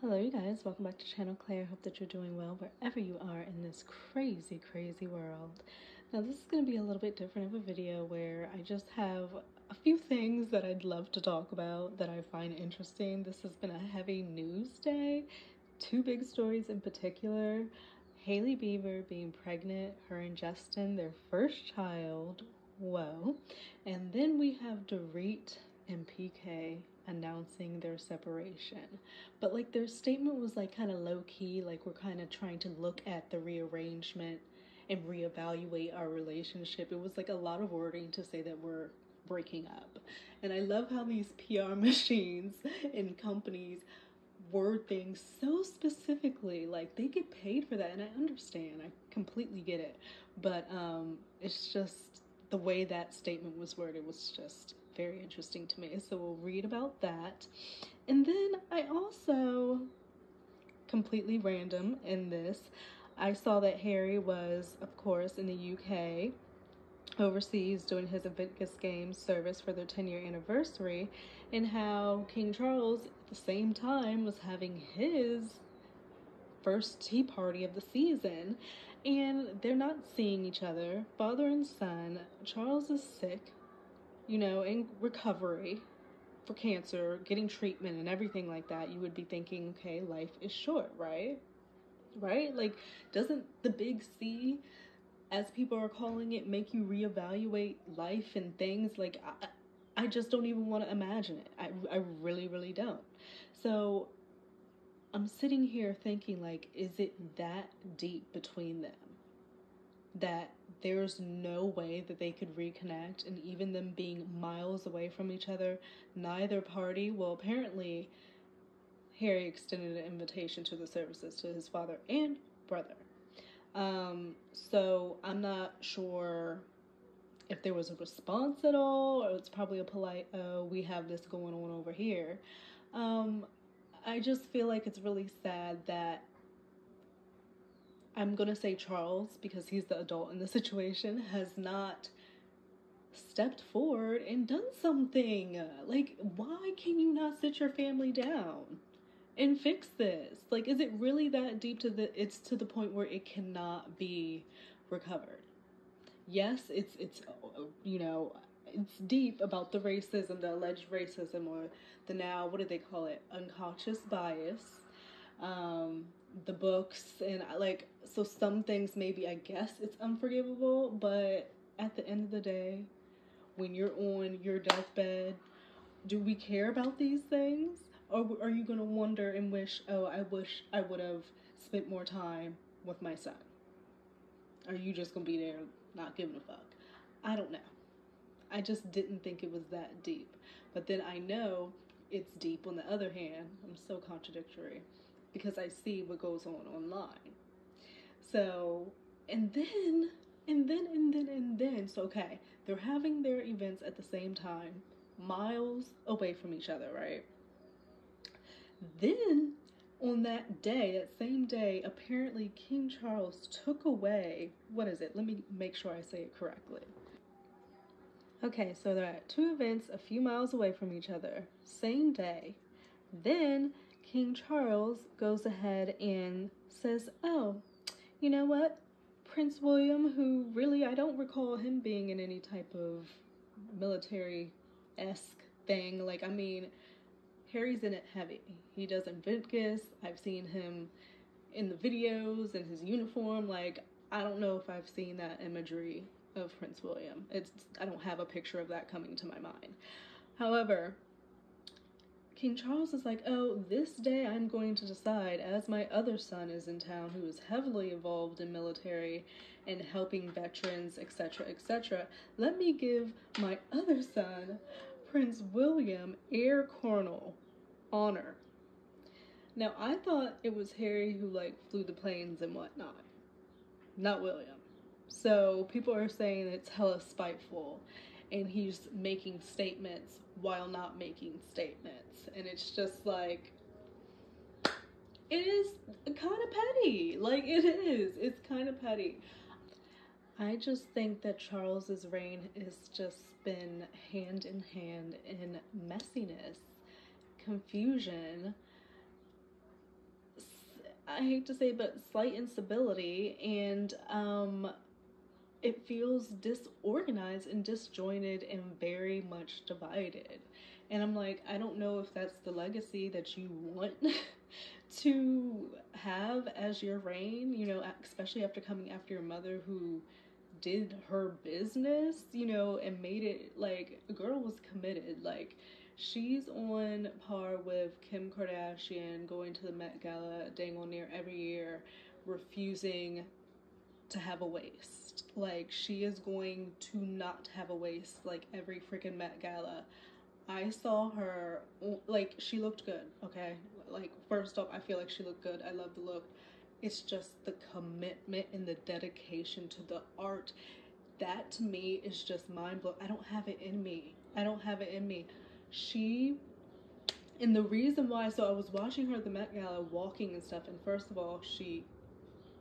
Hello you guys, welcome back to channel Claire. Hope that you're doing well wherever you are in this crazy world. Now this is going to be a little bit different of a video where I just have a few things that I'd love to talk about that I find interesting. This has been a heavy news day. Two big stories in particular. Hailey Bieber being pregnant, her and Justin, their first child. Whoa. And then we have Dorit and PK announcing their separation. But like their statement was like kind of low key, like we're kind of trying to look at the rearrangement and reevaluate our relationship. It was like a lot of wording to say that we're breaking up. And I love how these PR machines and companies word things so specifically. Like they get paid for that, and I understand. I completely get it. But it's just the way that statement was worded was just very interesting to me. So we'll read about that. And then I also, completely random in this, I saw that Harry was, of course, in the UK overseas doing his Invictus Games service for their 10-year anniversary, and how King Charles at the same time was having his first tea party of the season, and they're not seeing each other, father and son. Charles is sick, you know, in recovery for cancer, getting treatment and everything like that. You would be thinking, okay, life is short, right? Like, doesn't the big C, as people are calling it, make you reevaluate life and things? Like, I just don't even want to imagine it. I really don't. So I'm sitting here thinking, like, is it that deep between them that there's no way that they could reconnect? And even them being miles away from each other, neither party, well, apparently Harry extended an invitation to the services to his father and brother. So I'm not sure if there was a response at all, or it's probably a polite, oh, we have this going on over here. I just feel like it's really sad that, I'm gonna say Charles, because he's the adult in the situation, has not stepped forward and done something. Like, why can you not sit your family down and fix this? Like, is it really that deep it's to the point where it cannot be recovered? Yes, it's you know, it's deep about the racism, the alleged racism, or the now, what do they call it, unconscious bias, the books, and like, so some things maybe, I guess it's unforgivable, but at the end of the day, when you're on your deathbed, do we care about these things? Or are you gonna wonder and wish, oh, I wish I would have spent more time with my son? Are you just gonna be there not giving a fuck? I don't know. I just didn't think it was that deep. But then I know it's deep on the other hand. I'm so contradictory because I see what goes on online. So, so okay, they're having their events at the same time, miles away from each other, right? Then on that day, that same day, apparently King Charles took away, what is it? Let me make sure I say it correctly. Okay, so they're at two events a few miles away from each other, same day. Then King Charles goes ahead and says, oh, you know what? Prince William, who really, I don't recall him being in any type of military-esque thing. Like, I mean, Harry's in it heavy. He does Invictus. I've seen him in the videos in his uniform. Like, I don't know if I've seen that imagery of Prince William. I don't have a picture of that coming to my mind. However, King Charles is like, oh, this day I'm going to decide, as my other son is in town who is heavily involved in military and helping veterans, etc., let me give my other son, Prince William, Air Colonel honor. Now, I thought it was Harry who, like, flew the planes and whatnot, not William. So people are saying it's hella spiteful and he's making statements while not making statements. And it's just like, it is kind of petty. Like, it is. It's kind of petty. I just think that Charles's reign has just been hand in hand in messiness, confusion, I hate to say, but slight instability, and it feels disorganized and disjointed and very much divided. And I'm like, I don't know if that's the legacy that you want to have as your reign, you know, especially after coming after your mother who did her business, you know, and made it like the girl was committed. Like, she's on par with Kim Kardashian going to the Met Gala dang on near every year, refusing to have a waist. Like, she is going to not have a waist like every freaking Met Gala. I saw her, like, she looked good, okay? Like, first off, I feel like she looked good. I love the look. It's just the commitment and the dedication to the art. That to me is just mind blowing. I don't have it in me. I don't have it in me. She, and the reason why, so I was watching her at the Met Gala walking and stuff, and first of all, she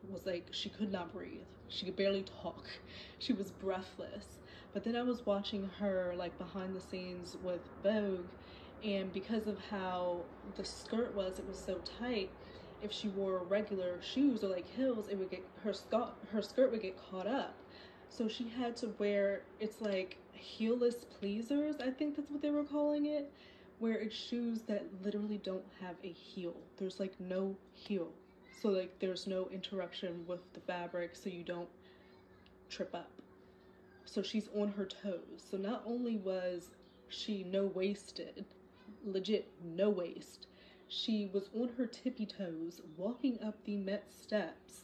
was like, she could not breathe. She could barely talk. She was breathless. But then I was watching her like behind the scenes with Vogue, and because of how the skirt was, it was so tight. If she wore regular shoes or like heels, it would get her skirt would get caught up. So she had to wear, it's like heelless pleasers, I think that's what they were calling it, where it's shoes that literally don't have a heel. There's like no heel. So like there's no interruption with the fabric, so you don't trip up. So she's on her toes. So not only was she no-waisted, legit no waist, she was on her tippy toes walking up the Met steps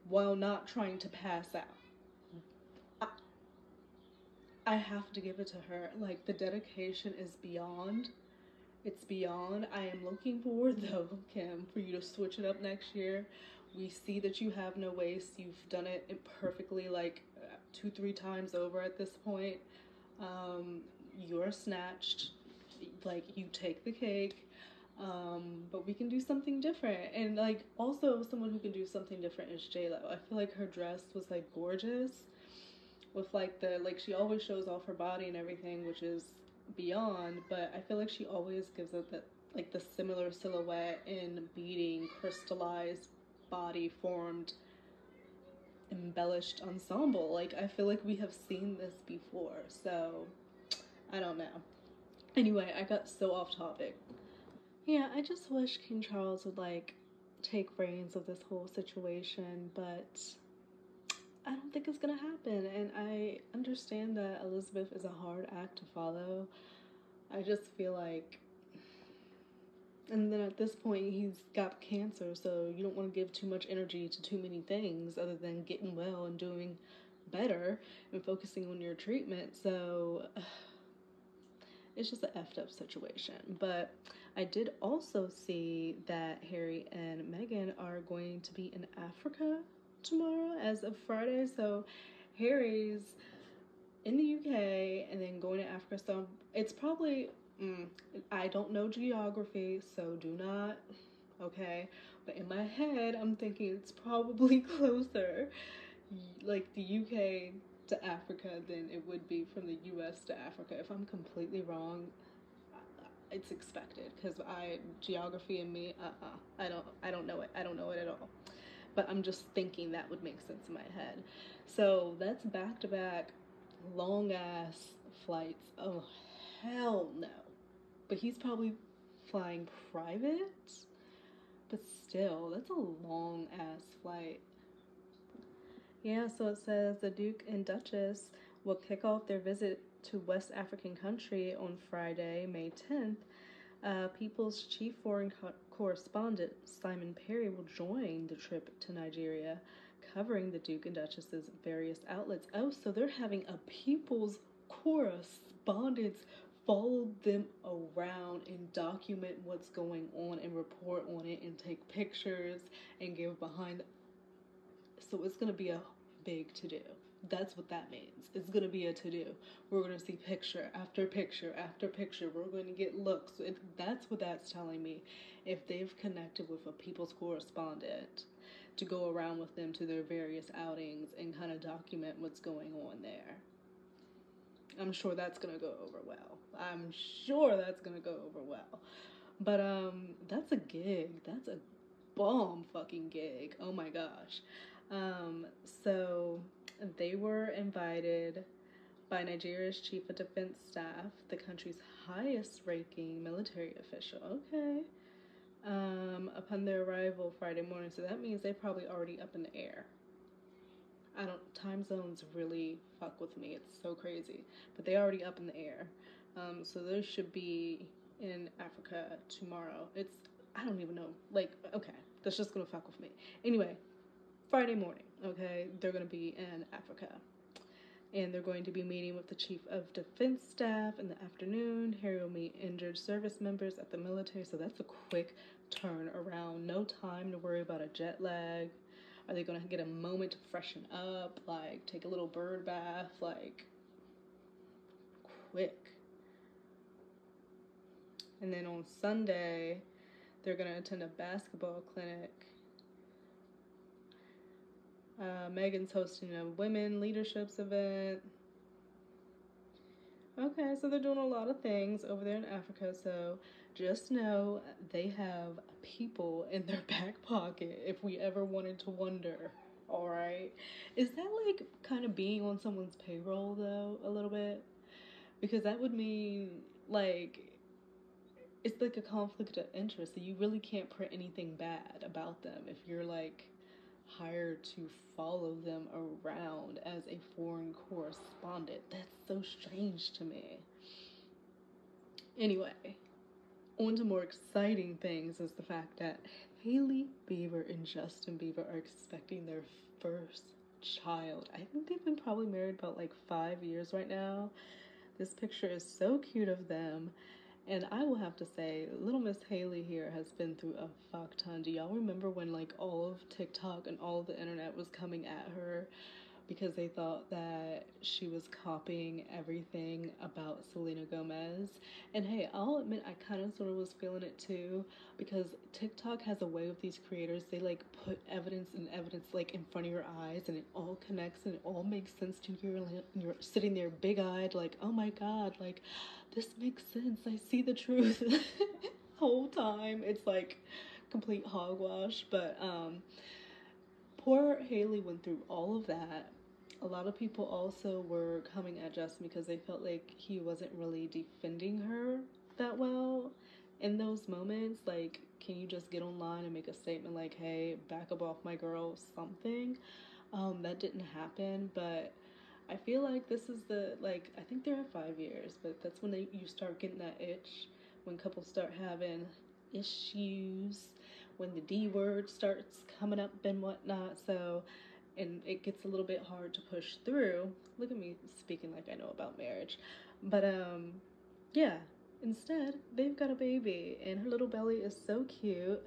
while not trying to pass out. I have to give it to her. Like, the dedication is beyond. It's beyond. I am looking forward though, Kim, for you to switch it up next year. We see that you have no waist. You've done it perfectly like 2-3 times over at this point. You're snatched. Like, you take the cake. But we can do something different. And like, also someone who can do something different is J-Lo. I feel like her dress was like gorgeous with like the, like, she always shows off her body and everything, which is beyond, but I feel like she always gives it that, like, the similar silhouette in beading, crystallized, body formed, embellished ensemble. Like, I feel like we have seen this before, so I don't know. Anyway, I got so off topic. Yeah, I just wish King Charles would like take reins of this whole situation, but I don't think it's gonna happen. And I understand that Elizabeth is a hard act to follow. I just feel like, and then at this point he's got cancer, so you don't want to give too much energy to too many things other than getting well and doing better and focusing on your treatment. So it's just an effed up situation. But I did also see that Harry and Meghan are going to be in Africa tomorrow as of Friday. So Harry's in the UK and then going to Africa. So it's probably, I don't know geography, so do not, okay? But in my head, I'm thinking it's probably closer, like the UK to Africa than it would be from the US to Africa. If I'm completely wrong, it's expected, because geography and me, I don't know it. I don't know it at all. But I'm just thinking that would make sense in my head. So that's back-to-back long-ass flights. Oh, hell no. But he's probably flying private? But still, that's a long-ass flight. Yeah, so it says the Duke and Duchess will kick off their visit to West African country on Friday, May 10th. People's chief foreign correspondent, Simon Perry, will join the trip to Nigeria, covering the Duke and Duchess's various outlets. Oh, so they're having a people's correspondent follow them around and document what's going on and report on it and take pictures and give behind. So it's going to be a big to-do. That's what that means. It's going to be a to-do. We're going to see picture after picture after picture. We're going to get looks. That's what that's telling me. If they've connected with a people's correspondent to go around with them to their various outings and kind of document what's going on there. I'm sure that's going to go over well. I'm sure that's going to go over well. But that's a gig. That's a bomb fucking gig. Oh my gosh. So they were invited by Nigeria's chief of defense staff, the country's highest ranking military official. Okay. Upon their arrival Friday morning. So that means they're probably already up in the air. Time zones really fuck with me. It's so crazy. But they're already up in the air. So they should be in Africa tomorrow. I don't even know. Like, okay, that's just gonna fuck with me. Anyway, Friday morning, okay, they're gonna be in Africa. And they're going to be meeting with the Chief of Defense Staff in the afternoon. Harry will meet injured service members at the military. So that's a quick turn around. No time to worry about a jet lag. Are they going to get a moment to freshen up? Like, take a little bird bath? Like, quick. And then on Sunday, they're going to attend a basketball clinic. Megan's hosting a women leaderships event. Okay, so they're doing a lot of things over there in Africa. So just know they have people in their back pocket if we ever wanted to wonder. All right. Is that like kind of being on someone's payroll though, a little bit? Because that would mean like it's like a conflict of interest. So you really can't print anything bad about them if you're like hired to follow them around as a foreign correspondent. That's so strange to me. Anyway, on to more exciting things is the fact that Hailey Bieber and Justin Bieber are expecting their first child. I think they've been probably married about like 5 years right now. This picture is so cute of them. And I will have to say, little Miss Hailey here has been through a fuck ton. Do y'all remember when like all of TikTok and all of the internet was coming at her because they thought that she was copying everything about Selena Gomez? And hey, I'll admit I kind of sort of was feeling it too, because TikTok has a way with these creators. They like put evidence like in front of your eyes, and it all connects and it all makes sense to you. You're sitting there big-eyed like, oh my god, like this makes sense. I see the truth. The whole time it's like complete hogwash. But poor Hailey went through all of that. A lot of people also were coming at Justin because they felt like he wasn't really defending her that well in those moments. Like, can you just get online and make a statement like, hey, back up off my girl, something? That didn't happen. But I feel like this is I think they're at 5 years, but that's when you start getting that itch, when couples start having issues, when the D word starts coming up and whatnot. So, and it gets a little bit hard to push through. Look at me speaking like I know about marriage. But yeah, instead they've got a baby and her little belly is so cute.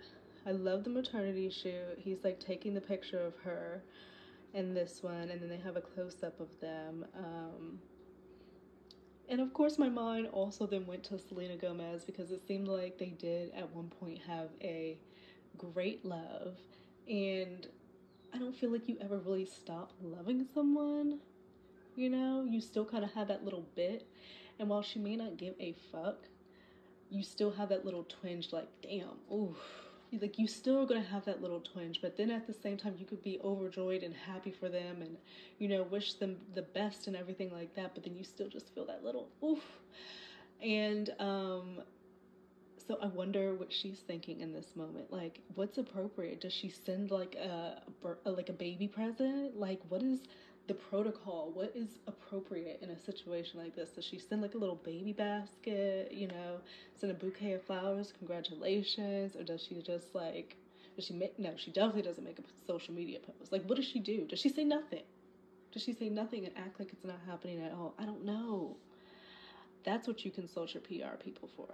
I love the maternity shoot. He's like taking the picture of her in this one, and then they have a close-up of them. And of course my mind also then went to Selena Gomez, because it seemed like they did at one point have a great love, and I don't feel like you ever really stop loving someone. You know, you still kind of have that little bit, and while she may not give a fuck, you still have that little twinge like, damn, ooh. Like, you still are going to have that little twinge, but then at the same time you could be overjoyed and happy for them and, you know, wish them the best and everything like that, but then you still just feel that little oof. And so I wonder what she's thinking in this moment. Like, what's appropriate? Does she send like a baby present? Like, what is the protocol? What is appropriate in a situation like this? Does she send like a little baby basket, you know, send a bouquet of flowers, congratulations? Or does she just like, no, she definitely doesn't make a social media post. Like, what does she do? Does she say nothing? Does she say nothing and act like it's not happening at all? I don't know. That's what you consult your PR people for.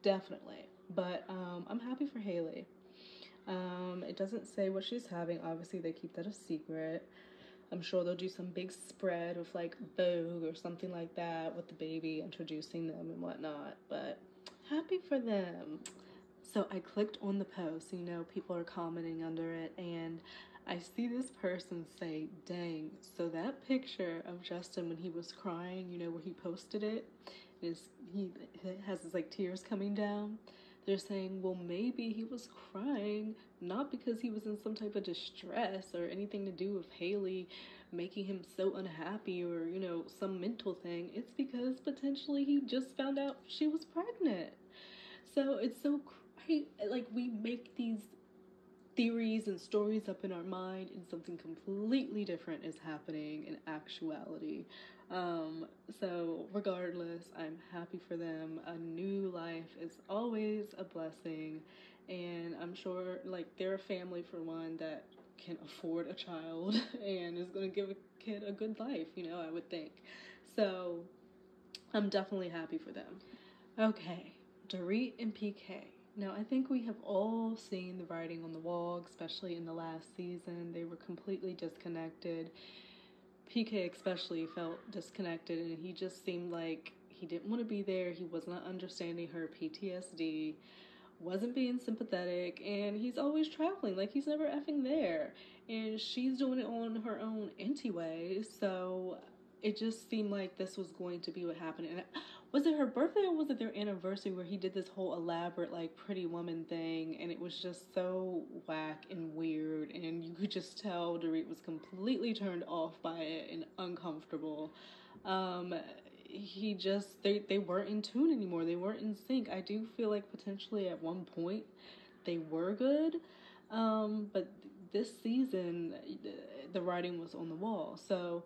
Definitely. But I'm happy for Hailey. It doesn't say what she's having. Obviously, they keep that a secret. I'm sure they'll do some big spread with like Vogue or something like that with the baby, introducing them and whatnot. But happy for them. So I clicked on the post, you know, people are commenting under it, and I see this person say, dang, so that picture of Justin when he was crying, you know, where he posted it, he has his like tears coming down. they're saying, well, maybe he was crying not because he was in some type of distress or anything to do with Haley making him so unhappy or, you know, some mental thing. It's because potentially he just found out she was pregnant. So it's so crazy. Like, we make these theories and stories up in our mind, and something completely different is happening in actuality. So regardless, I'm happy for them. A new life is always a blessing, and I'm sure, like, they're a family, for one, that can afford a child and is going to give a kid a good life, you know, I would think. So I'm definitely happy for them. Okay, Dorit and PK. Now, I think we have all seen the writing on the wall, especially in the last season. They were completely disconnected. PK especially felt disconnected, and he just seemed like he didn't want to be there. He was not understanding her PTSD, wasn't being sympathetic, and he's always traveling. Like, he's never effing there. And she's doing it on her own anyway, so it just seemed like this was going to be what happened. And was it her birthday or was it their anniversary where he did this whole elaborate, like, Pretty Woman thing, and it was just so whack and weird, and you could just tell Dorit was completely turned off by it and uncomfortable. They weren't in tune anymore. They weren't in sync. I do feel like potentially at one point they were good, but this season the writing was on the wall. So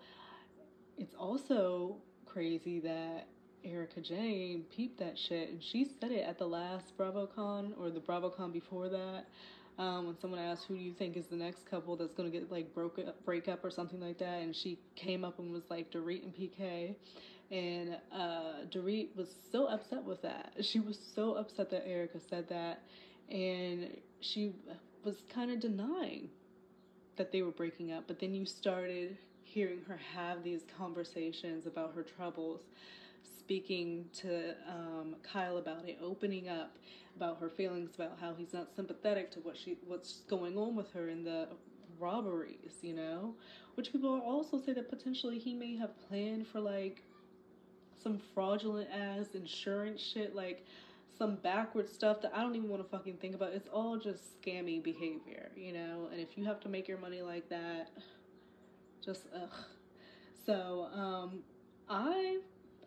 it's also crazy that Erica Jane peeped that shit, and she said it at the last BravoCon, or the BravoCon before that, when someone asked, who do you think is the next couple that's going to get, like, break up or something like that, and she came up and was like, Dorit and PK, and Dorit was so upset with that. She was so upset that Erica said that, and she was kind of denying that they were breaking up, but then you started hearing her have these conversations about her troubles, speaking to Kyle about it, opening up about her feelings, about how he's not sympathetic to what's going on with her in the robberies, you know, which people also say that potentially he may have planned for, like, some fraudulent ass insurance shit, like some backward stuff that I don't even want to fucking think about. It's all just scammy behavior, you know, and if you have to make your money like that, just ugh. So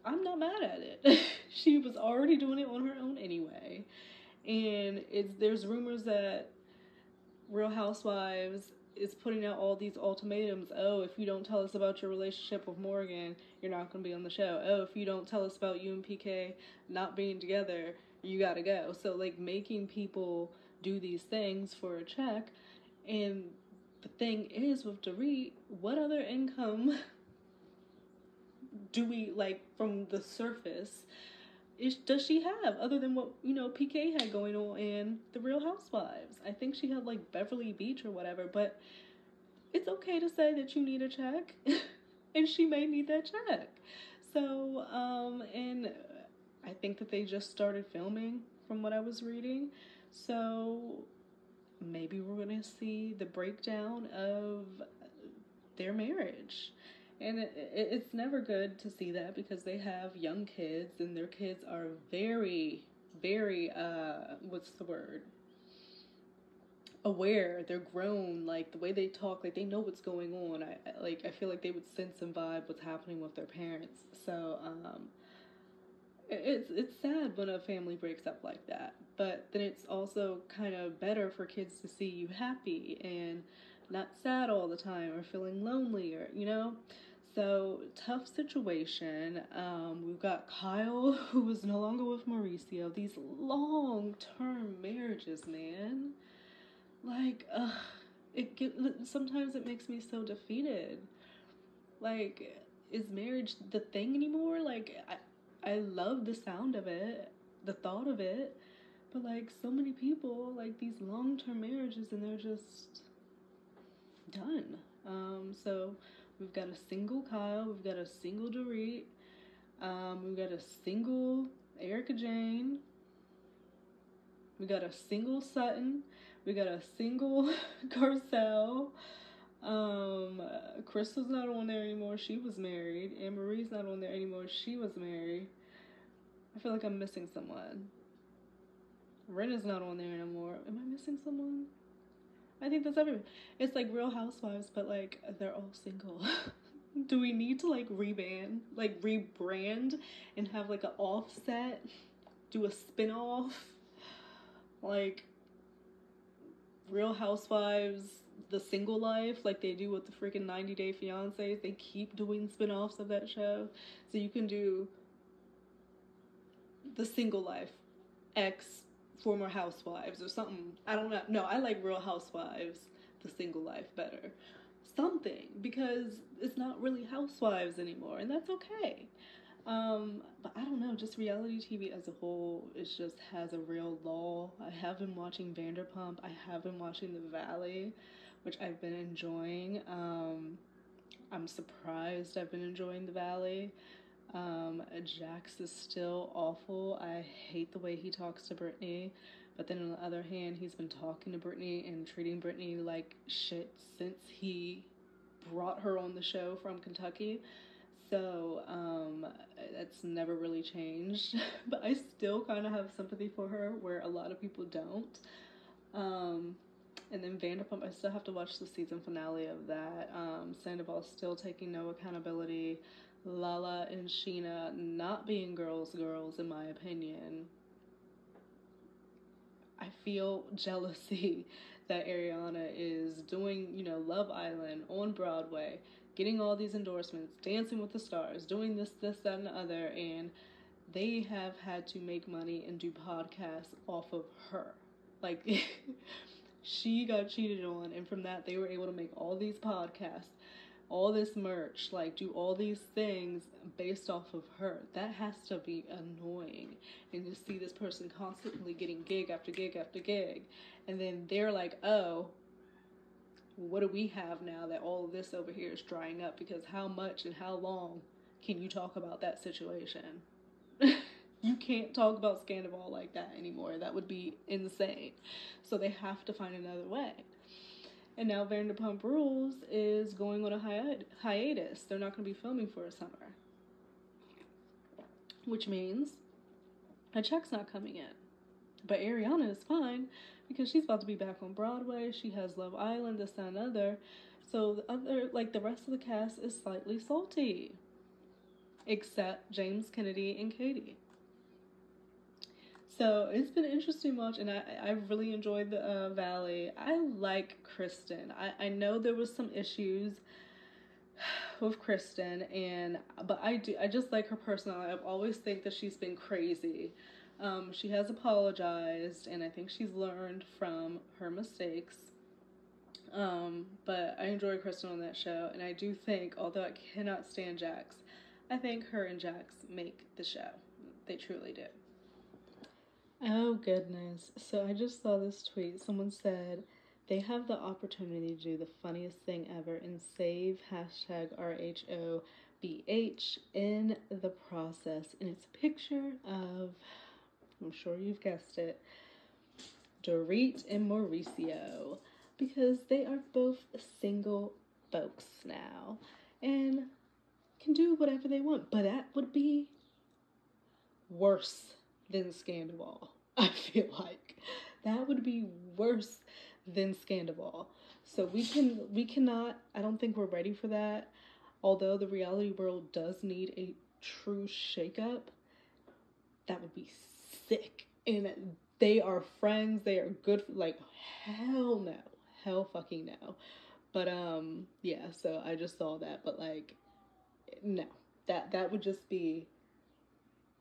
I'm not mad at it. She was already doing it on her own anyway, and there's rumors that Real Housewives is putting out all these ultimatums. Oh, if you don't tell us about your relationship with Morgan, you're not going to be on the show. Oh, if you don't tell us about you and PK not being together, you got to go. So, like, making people do these things for a check. And the thing is, with Dorit, what other income do we, like, from the surface, does she have other than what, you know, PK had going on in the Real Housewives? I think she had, like, Beverly Beach or whatever, but it's okay to say that you need a check, and she may need that check. So, and I think that they just started filming from what I was reading, so maybe we're going to see the breakdown of their marriage. And it's never good to see that, because they have young kids, and their kids are very, very, what's the word? Aware. They're grown. Like, the way they talk, like, they know what's going on. I feel like they would sense and vibe what's happening with their parents. So, it's sad when a family breaks up like that. But then it's also kind of better for kids to see you happy and not sad all the time or feeling lonely, or, you know. So, tough situation. We've got Kyle, who is no longer with Mauricio. These long-term marriages, man. Like, sometimes it makes me so defeated. Like, is marriage the thing anymore? Like, I love the sound of it, the thought of it, but, like, so many people, like, these long-term marriages, and they're just done. So we've got a single Kyle, we've got a single Dorit, we've got a single Erica Jane, we got a single Sutton, we got a single Garcelle. Crystal's not on there anymore, she was married, and Marie's not on there anymore, she was married. I feel like I'm missing someone. Ren is not on there anymore. Am I missing someone? I think that's everyone. It's like Real Housewives, but like they're all single. Do we need to like rebrand, and have like an offset? Do a spinoff? Like Real Housewives, The Single Life, like they do with the freaking 90 Day Fiancés. They keep doing spinoffs of that show. So you can do The Single Life, X Former Housewives, or something. I don't know. No, I like Real Housewives, The Single Life better. Something, because it's not really housewives anymore, and that's okay. But I don't know, just reality TV as a whole, it just has a real lull. I have been watching Vanderpump. I have been watching The Valley, which I've been enjoying. I'm surprised I've been enjoying The Valley. Jax is still awful. I hate the way he talks to Brittany. But then on the other hand, he's been talking to Brittany and treating Brittany like shit since he brought her on the show from Kentucky. So, that's never really changed. But I still kind of have sympathy for her, where a lot of people don't. And then Vanderpump, I still have to watch the season finale of that. Sandoval's still taking no accountability. Lala and Sheena not being girls, in my opinion. I feel jealousy that Ariana is doing, Love Island on Broadway, getting all these endorsements, Dancing with the Stars, doing this, that, and the other, and they have had to make money and do podcasts off of her. Like, she got cheated on, and from that, they were able to make all these podcasts, all this merch, like do all these things based off of her. That has to be annoying. And to see this person constantly getting gig after gig after gig, and then they're like, oh, what do we have now that all of this over here is drying up? Because how much and how long can you talk about that situation? You can't talk about Scandal like that anymore. That would be insane. So they have to find another way. And now Vanderpump Rules is going on a hiatus. They're not going to be filming for a summer. Which means a check's not coming in. But Ariana is fine because she's about to be back on Broadway. She has Love Island, this, that, and other. So the rest of the cast is slightly salty. Except James Kennedy and Katie. So it's been interesting to watch, and I really enjoyed the Valley. I like Kristen. I know there was some issues with Kristen, but I just like her personality. I've always think that she's been crazy. She has apologized, and I think she's learned from her mistakes. But I enjoy Kristen on that show, and I do think, although I cannot stand Jax, I think her and Jax make the show. They truly do. Oh, goodness. So I just saw this tweet. Someone said they have the opportunity to do the funniest thing ever and save #RHOBH in the process. And it's a picture of, I'm sure you've guessed it, Dorit and Mauricio. Because they are both single folks now. And can do whatever they want. But that would be worse than Scandal. I feel like that would be worse than Scandal. So we cannot, I don't think we're ready for that. Although the reality world does need a true shakeup, that would be sick. And they are friends, they are good, like hell no. Hell fucking no. But yeah, so I just saw that, but like no. That would just be,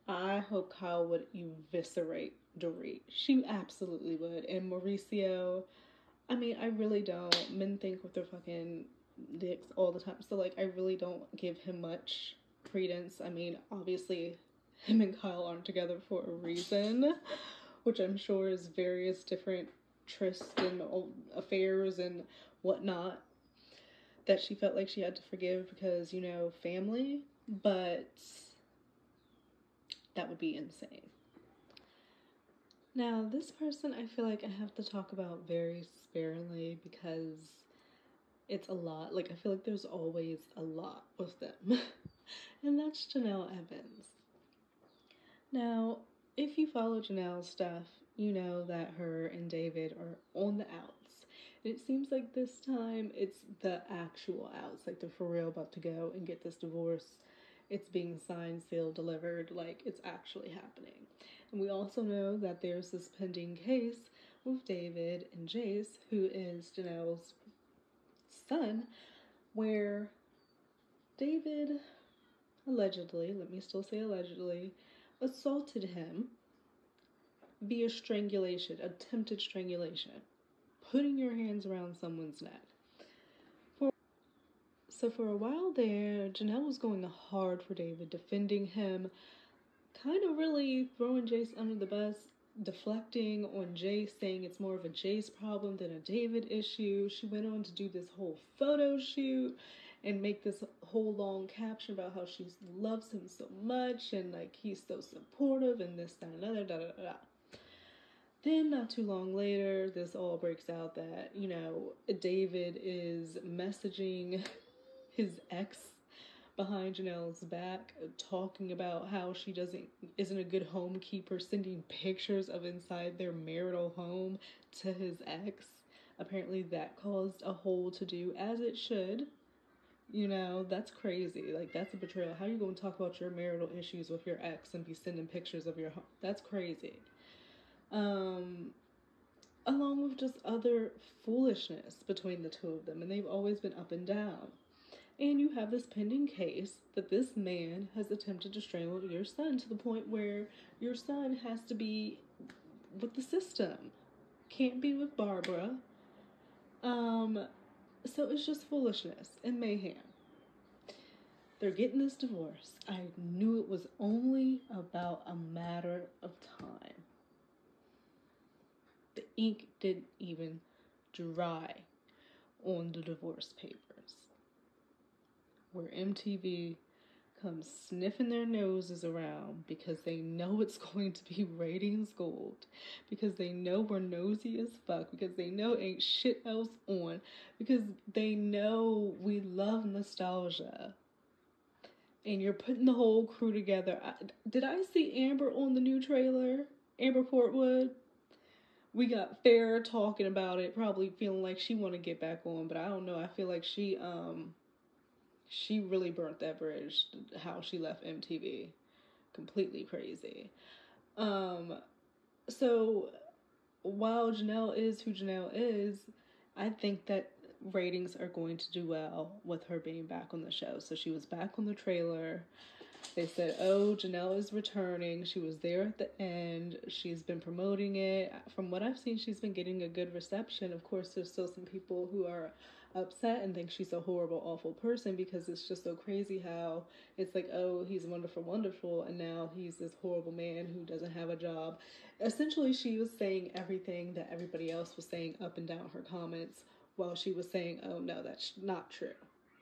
I hope Kyle would eviscerate Dorit. She absolutely would. And Mauricio, I mean, I really don't. Men think with their fucking dicks all the time. So, like, I really don't give him much credence. I mean, obviously, him and Kyle aren't together for a reason, which I'm sure is various different trysts and affairs and whatnot that she felt like she had to forgive because, family. But that would be insane. Now, this person I feel like I have to talk about very sparingly because it's a lot. Like, I feel like there's always a lot with them. And that's Janelle Evans. Now, if you follow Janelle's stuff, you know that her and David are on the outs. And it seems like this time it's the actual outs, like they're for real about to go and get this divorce. It's being signed, sealed, delivered, like it's actually happening. And we also know that there's this pending case with David and Jace, who is Janelle's son, where David allegedly, let me still say allegedly, assaulted him via strangulation, attempted strangulation, putting your hands around someone's neck. So for a while there, Janelle was going hard for David, defending him, kind of really throwing Jace under the bus, deflecting on Jace, saying it's more of a Jace problem than a David issue. She went on to do this whole photo shoot and make this whole long caption about how she loves him so much and like he's so supportive and this, that, and another, da da da da. Then, not too long later, this all breaks out that, you know, David is messaging his ex behind Janelle's back, talking about how she isn't a good homekeeper, sending pictures of inside their marital home to his ex. Apparently that caused a whole to-do, as it should. You know, that's crazy. Like, that's a betrayal. How are you going to talk about your marital issues with your ex and be sending pictures of your home? That's crazy. Along with just other foolishness between the two of them, and they've always been up and down. And you have this pending case that this man has attempted to strangle your son to the point where your son has to be with the system, can't be with Barbara. So it's just foolishness and mayhem. They're getting this divorce. I knew it was only about a matter of time. The ink didn't even dry on the divorce papers, where MTV comes sniffing their noses around because they know it's going to be ratings gold, because they know we're nosy as fuck, because they know ain't shit else on, because they know we love nostalgia. And you're putting the whole crew together. Did I see Amber on the new trailer? Amber Portwood? We got Farrah talking about it, probably feeling like she want to get back on, but I don't know. I feel like she really burnt that bridge, how she left MTV. Completely crazy. So while Janelle is who Janelle is, I think that ratings are going to do well with her being back on the show. So she was back on the trailer. They said, oh, Janelle is returning. She was there at the end. She's been promoting it. From what I've seen, she's been getting a good reception. Of course, there's still some people who are upset and think she's a horrible, awful person, because it's just so crazy how it's like, oh, he's wonderful, wonderful, and now he's this horrible man who doesn't have a job. Essentially, she was saying everything that everybody else was saying up and down her comments, while she was saying, oh, no, that's not true.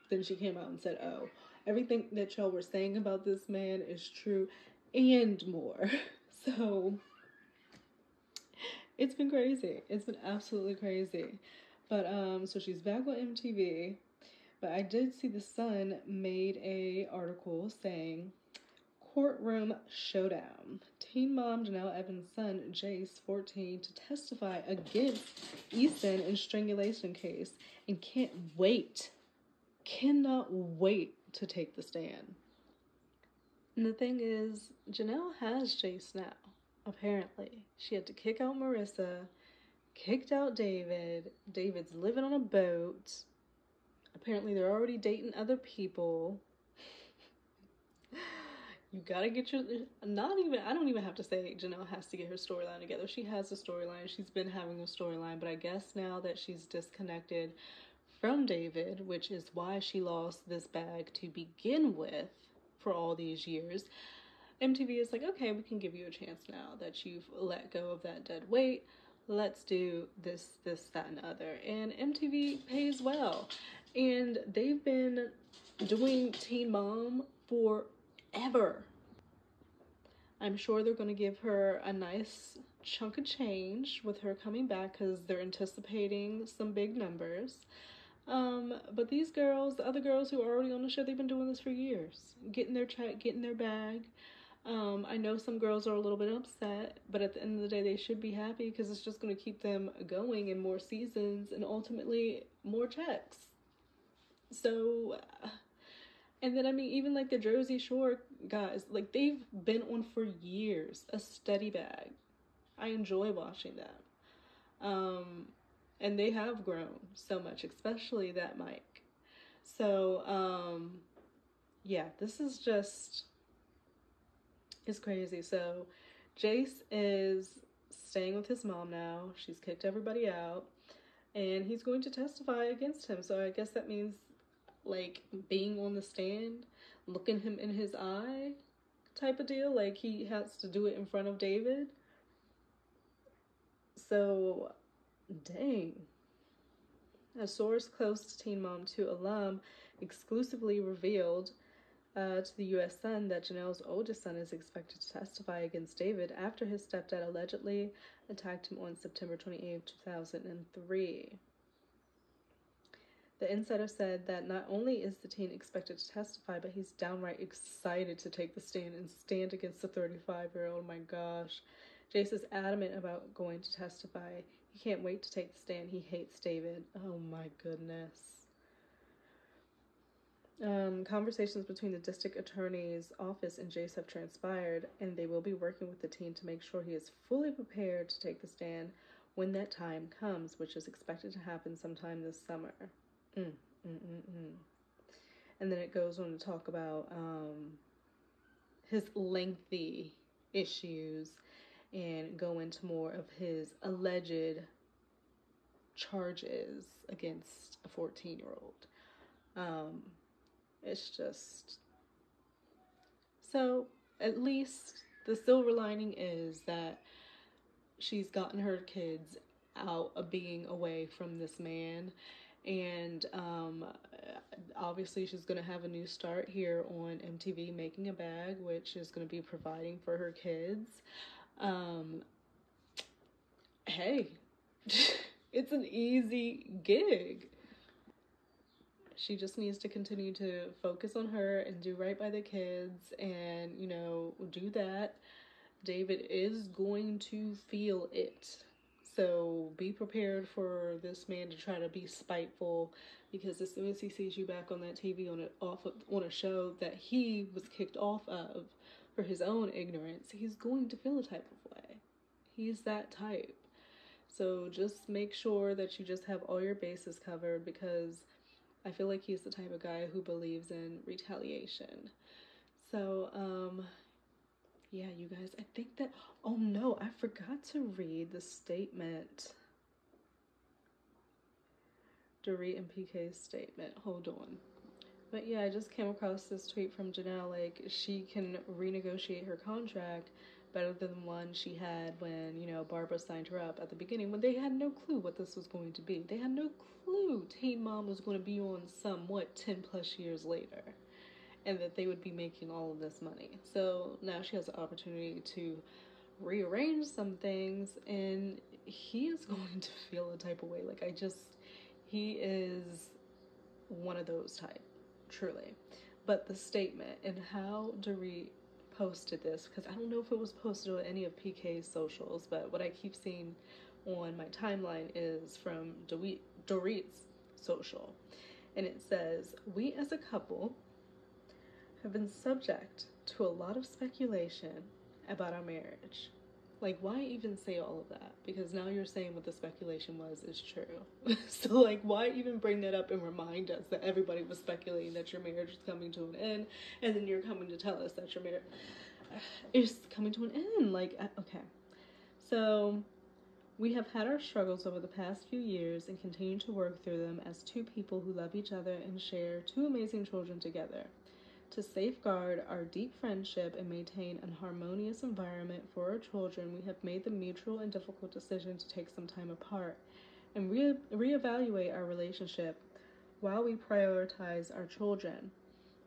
Then she came out and said, oh, everything that y'all were saying about this man is true and more. So it's been crazy. It's been absolutely crazy. But so she's back on MTV. But I did see The Sun made a article saying, courtroom showdown. Teen mom Janelle Evans' son, Jace, 14, to testify against Easton in strangulation case and cannot wait to take the stand. And the thing is, Janelle has Jace now, apparently. She had to kick out Marissa, kicked out David. David's living on a boat. Apparently they're already dating other people. You gotta get your, I don't even have to say Janelle has to get her storyline together. She has a storyline. She's been having a storyline, but I guess now that she's disconnected from David, which is why she lost this bag to begin with for all these years, MTV is like, okay, we can give you a chance now that you've let go of that dead weight. Let's do this, that, and other. And MTV pays well. And they've been doing Teen Mom forever. I'm sure they're going to give her a nice chunk of change with her coming back, because they're anticipating some big numbers. But these girls, the other girls who are already on the show, they've been doing this for years. Getting their check, getting their bag. I know some girls are a little bit upset, but at the end of the day, they should be happy because it's just going to keep them going in more seasons and ultimately more checks. So, and then I mean, even like the Jersey Shore guys, like they've been on for years, a steady bag. I enjoy watching them. And they have grown so much, especially that Mike. So, yeah, this is just, it's crazy. So, Jace is staying with his mom now. She's kicked everybody out, and he's going to testify against him. So, I guess that means like being on the stand, looking him in his eye type of deal. Like he has to do it in front of David. So, dang. A source close to Teen Mom 2 alum exclusively revealed to the U.S. Sun that Janelle's oldest son is expected to testify against David after his stepdad allegedly attacked him on September 28, 2003. The insider said that not only is the teen expected to testify, but he's downright excited to take the stand and stand against the 35-year-old. Oh my gosh. Jace is adamant about going to testify. He can't wait to take the stand. He hates David. Oh my goodness. Conversations between the district attorney's office and Jace have transpired, and they will be working with the teen to make sure he is fully prepared to take the stand when that time comes, which is expected to happen sometime this summer. And then it goes on to talk about his lengthy issues and go into more of his alleged charges against a 14-year-old. It's just... So, at least the silver lining is that she's gotten her kids out of being away from this man. And obviously she's going to have a new start here on MTV Making a Bag, which is going to be providing for her kids. Hey, it's an easy gig. She just needs to continue to focus on her and do right by the kids and, you know, do that. David is going to feel it. So be prepared for this man to try to be spiteful, because as soon as he sees you back on that TV on a show that he was kicked off of for his own ignorance, he's going to feel a type of way. He's that type. So just make sure that you just have all your bases covered, because I feel like he's the type of guy who believes in retaliation. So, yeah, you guys, I think that, oh no, I forgot to read the statement. Dorit and PK's statement. Hold on. But yeah, I just came across this tweet from Janelle, like, she can renegotiate her contract better than the one she had when, you know, Barbara signed her up at the beginning, when they had no clue what this was going to be. They had no clue Teen Mom was going to be on somewhat 10 plus years later, and that they would be making all of this money. So now she has the opportunity to rearrange some things, and he is going to feel a type of way. Like, he is one of those type, truly. But the statement and how Dorit posted this, because I don't know if it was posted on any of PK's socials, but what I keep seeing on my timeline is from Dorit's social. And it says, "We as a couple have been subject to a lot of speculation about our marriage." Like, why even say all of that? Because now you're saying what the speculation was is true. So, like, why even bring that up and remind us that everybody was speculating that your marriage is coming to an end, and then you're coming to tell us that your marriage is coming to an end? Like, okay. So, we have had our struggles over the past few years and continue to work through them as two people who love each other and share two amazing children together. To safeguard our deep friendship and maintain a harmonious environment for our children, we have made the mutual and difficult decision to take some time apart and reevaluate our relationship while we prioritize our children.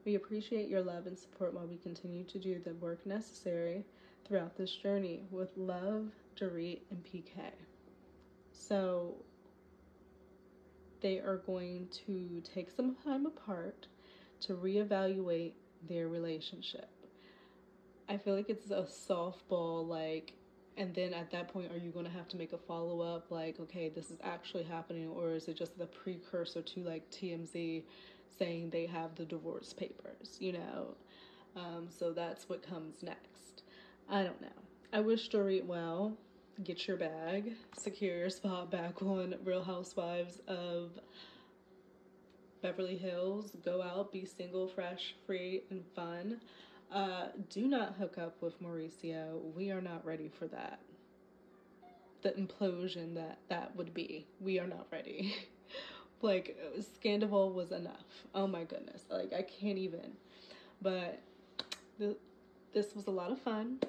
We appreciate your love and support while we continue to do the work necessary throughout this journey. With love, Dorit and PK. So they are going to take some time apart to reevaluate their relationship. I feel like it's a softball, like, and then at that point, are you going to have to make a follow up, like, okay, this is actually happening, or is it just the precursor to like TMZ saying they have the divorce papers, you know? So that's what comes next. I don't know. I wish Dorit well. Get your bag, secure your spot back on Real Housewives of Beverly Hills. Go out, be single, fresh, free, and fun. Do not hook up with Mauricio. We are not ready for that. The implosion that would be. We are not ready. Like, Scandal was enough. Oh my goodness. Like, I can't even. But this was a lot of fun.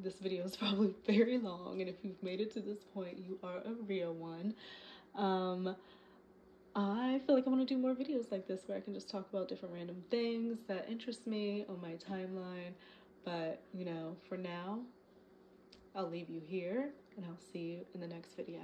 This video is probably very long, and if you've made it to this point, you are a real one. I feel like I want to do more videos like this where I can just talk about different random things that interest me on my timeline. But, you know, for now, I'll leave you here, and I'll see you in the next video.